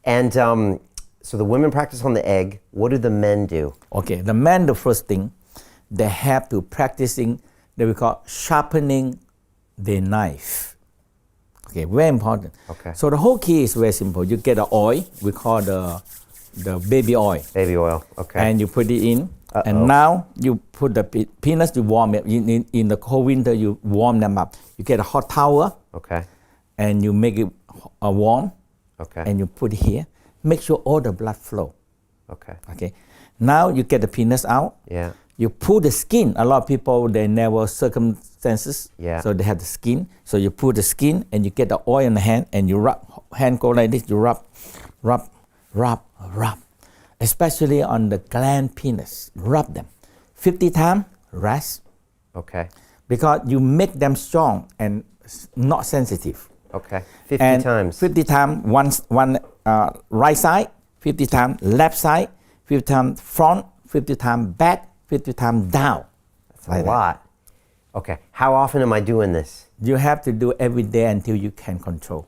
And so the women practice on the egg. What do the men do? Okay, the men, the first thing, they have to practicing, that we call sharpening the knife. Okay, very important. Okay. So the whole key is very simple. You get the oil, we call the baby oil. Baby oil, okay. And you put it in. And now you put the peanuts, you warm it. In the cold winter, you warm them up. You get a hot towel. Okay. And you make it warm. Okay. And you put it here. Make sure all the blood flow. Okay. Okay. Now you get the peanuts out. Yeah. You pull the skin. A lot of people, they never circumstances. Yeah. So they have the skin. So you pull the skin and you get the oil in the hand and you rub. Hand go like this. You rub. Especially on the gland penis. Rub them. 50 times, rest. Okay. Because you make them strong and not sensitive. Okay. 50 times. 50 times one right side, 50 times left side, 50 times front, 50 times back, 50 times down. That's like a lot. Okay. How often am I doing this? You have to do every day until you can control.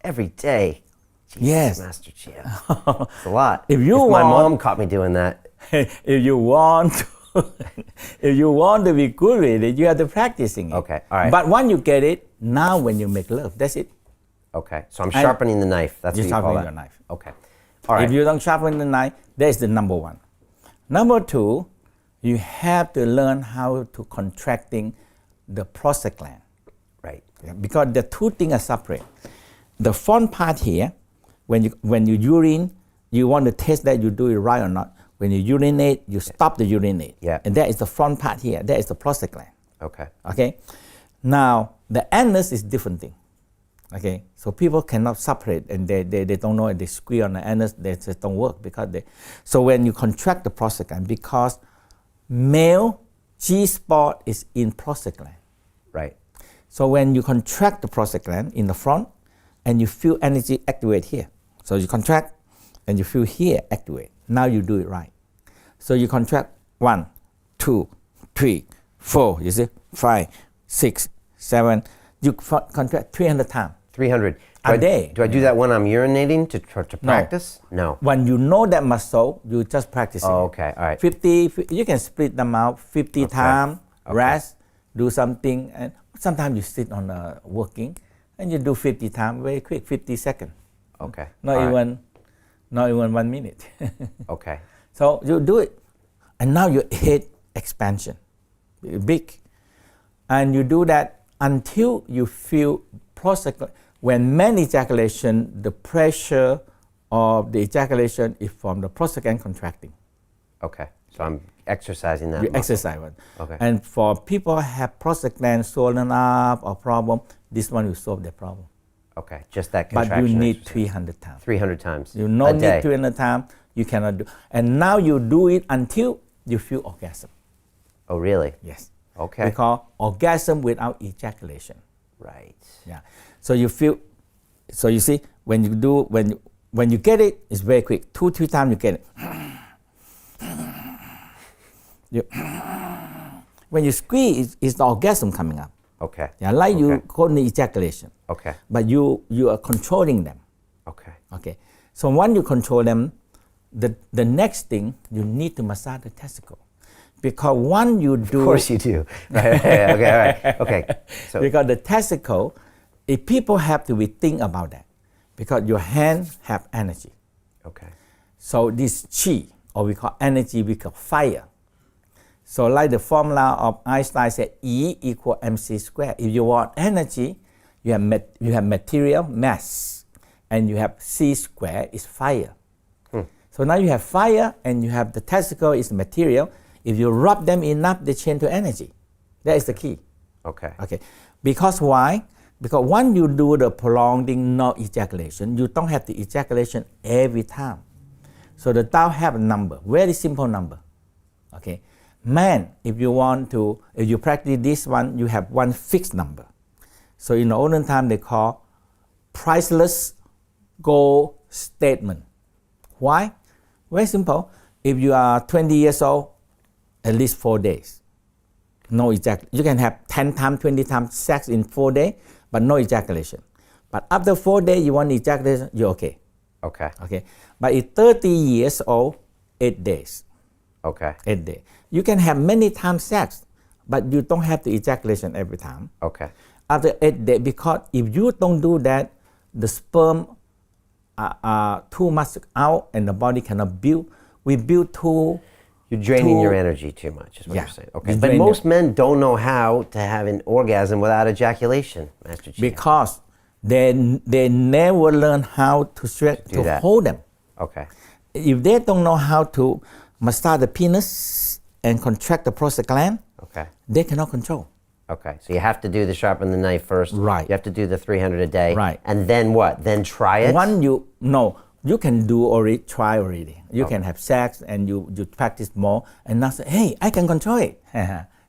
Every day? Jesus, yes. Master Chia. It's a lot. If my mom caught me doing that. If you want to be good with it, you have to practicing it. Okay, all right. But once you get it, now when you make love, that's it. Okay, so I'm sharpening the knife. That's what you call sharpening that. your knife. Okay, all right. If you don't sharpen the knife, that's the number one. Number two, you have to learn how to contracting the prostate gland. Right. Yeah, because the two things are separate. The front part here, when you urine, you want to test that you do it right or not. When you urinate, you stop the urinate. Yeah. And that is the front part here. That is the prostate gland. Okay. Okay. Now, the anus is different thing. Okay. So people cannot separate and they don't know, they squeeze on the anus, they just don't work because so when you contract the prostate gland, because male G-spot is in prostate gland. Right. So when you contract the prostate gland in the front and you feel energy activate here. So you contract and you feel here activate. Now you do it right. So you contract 1, 2, 3, 4, you see, 5, 6, 7. You contract 300 times. 300. A day. Do I do that when I'm urinating to practice? No. When you know that muscle, you just practice it. Oh, okay, all right. 50, you can split them out 50 times, rest, do something, and sometimes you sit on working, and you do 50 times very quick, 50 seconds. Okay. Not even 1 minute. Okay. So you do it, and now your head expansion, big, and you do that until you feel prostate. When men ejaculation, the pressure of the ejaculation is from the prostate gland contracting. Okay. So I'm exercising that. You exercise one. Okay. And for people who have prostate gland swollen up or problem, this one will solve the problem. Okay, just that contraction. But you need exercise. 300 times. 300 times. You don't need 300 times. You cannot do. And now you do it until you feel orgasm. Oh, really? Yes. Okay. We call orgasm without ejaculation. Right. Yeah. So you feel. So you see, when you do, when you get it, it's very quick. 2-3 times you get it. When you squeeze, it's the orgasm coming up. Okay. Yeah, like you call the ejaculation. Okay. But you are controlling them. Okay. Okay. So once you control them, the next thing you need to massage the testicle, because once you do. Of course you do. Okay. All right. Okay. So. Because the testicle, if people have to be think about that, because your hand have energy. Okay. So this chi, or we call energy, we call fire. So like the formula of Einstein said, E equal mc squared. If you want energy, you have material, mass, and you have c squared is fire. So now you have fire and you have the testicle is material. If you rub them enough, they change to energy. That is the key. Okay. Okay. Because why? Because when you do the prolonging no ejaculation, you don't have the ejaculation every time. So the Tao have a number, very simple number. Okay. Man, if you practice this one, you have one fixed number. So in the olden time, they call priceless goal statement. Why? Very simple. If you are 20 years old, at least 4 days. No ejaculation. You can have 10 times, 20 times sex in 4 days, but no ejaculation. But after 4 days, you want ejaculation, you're okay. Okay. Okay, but at 30 years old, 8 days. Okay. 8 days. You can have many times sex, but you don't have the ejaculation every time. Okay. After 8 days, because if you don't do that, the sperm are too much out and the body cannot build. We build too. You're draining your energy too much, is what Yeah. you're saying. Okay. You But drain most men don't know how to have an orgasm without ejaculation, Master Chia. Because they never learn how to that. hold them. Okay. If they don't know how to massage the penis and contract the prostate gland, Okay. they cannot control. Okay. So you have to do the sharpen the knife first. Right. You have to do the 300 a day. Right. And then what? Then try it? You can do already, try already. You can have sex and you practice more and now say, hey, I can control it.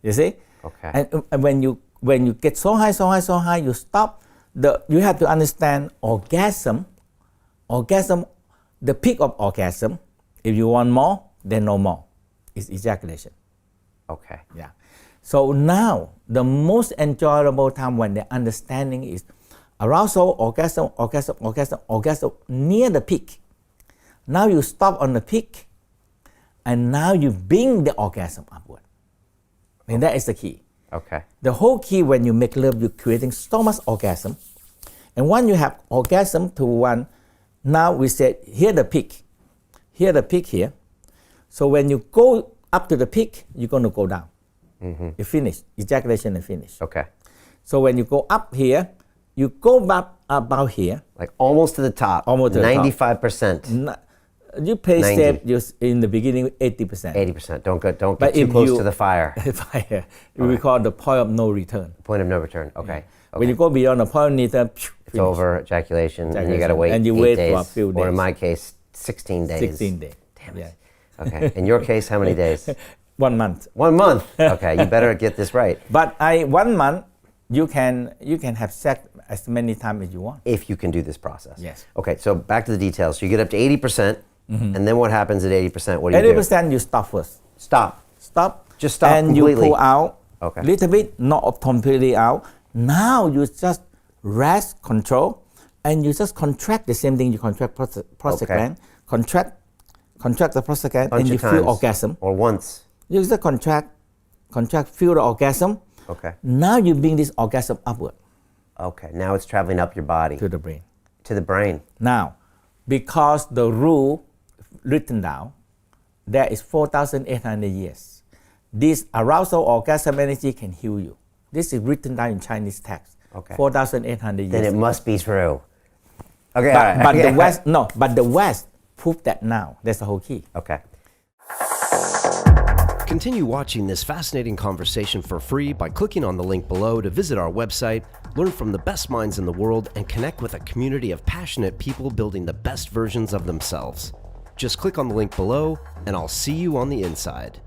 You see? Okay. And when you get so high, you stop. You have to understand orgasm, the peak of orgasm, if you want more, then no more. It's ejaculation. Okay. Yeah. So now, the most enjoyable time when the understanding is arousal, orgasm, near the peak. Now you stop on the peak, and now you bring the orgasm upward. And that is the key. Okay. The whole key when you make love, you're creating so much orgasm. And when you have orgasm to one, now we said, here the peak here. So when you go up to the peak, you're going to go down. Mm-hmm. You finish, ejaculation is finished. Okay. So when you go up here, you go back about here. Like almost to the top. Almost to the top. 95%. You play 90. safe just in the beginning 80%. 80%. Don't get But too if close you- to the fire. Fire. We call the point of no return. Point of no return. Okay. When you go beyond the point of no return, It's over, ejaculation, and you got to wait And you 8 wait days. for a few Or in days. my case, 16 days. 16 days. Damn Yeah. it. Okay. In your case, how many days? 1 month. 1 month. Okay. You better get this right. But 1 month, you can have sex as many times as you want. If you can do this process. Yes. Okay. So back to the details. So you get up to 80%, and then what happens at 80%? What do you do? 80% you stop first. Stop. Just stop and completely. you pull out Okay. little bit, not completely out. Now you just rest, control, and you just contract the same thing you contract prostate Okay. gland. Contract the prostate gland, Bunch and you of feel times. orgasm. Or once. You just contract, feel the orgasm. Okay. Now you bring this orgasm upward Okay. Now it's traveling up your body to the brain. to the brain. Now, because the rule written down, there is 4,800 years. This arousal orgasm energy can heal you. This is written down in Chinese text. Okay. 4,800 years. Then it must be true. Okay. But, all right. but Okay. the West proved that now. That's the whole key. Okay. Continue watching this fascinating conversation for free by clicking on the link below to visit our website, learn from the best minds in the world, and connect with a community of passionate people building the best versions of themselves. Just click on the link below, and I'll see you on the inside.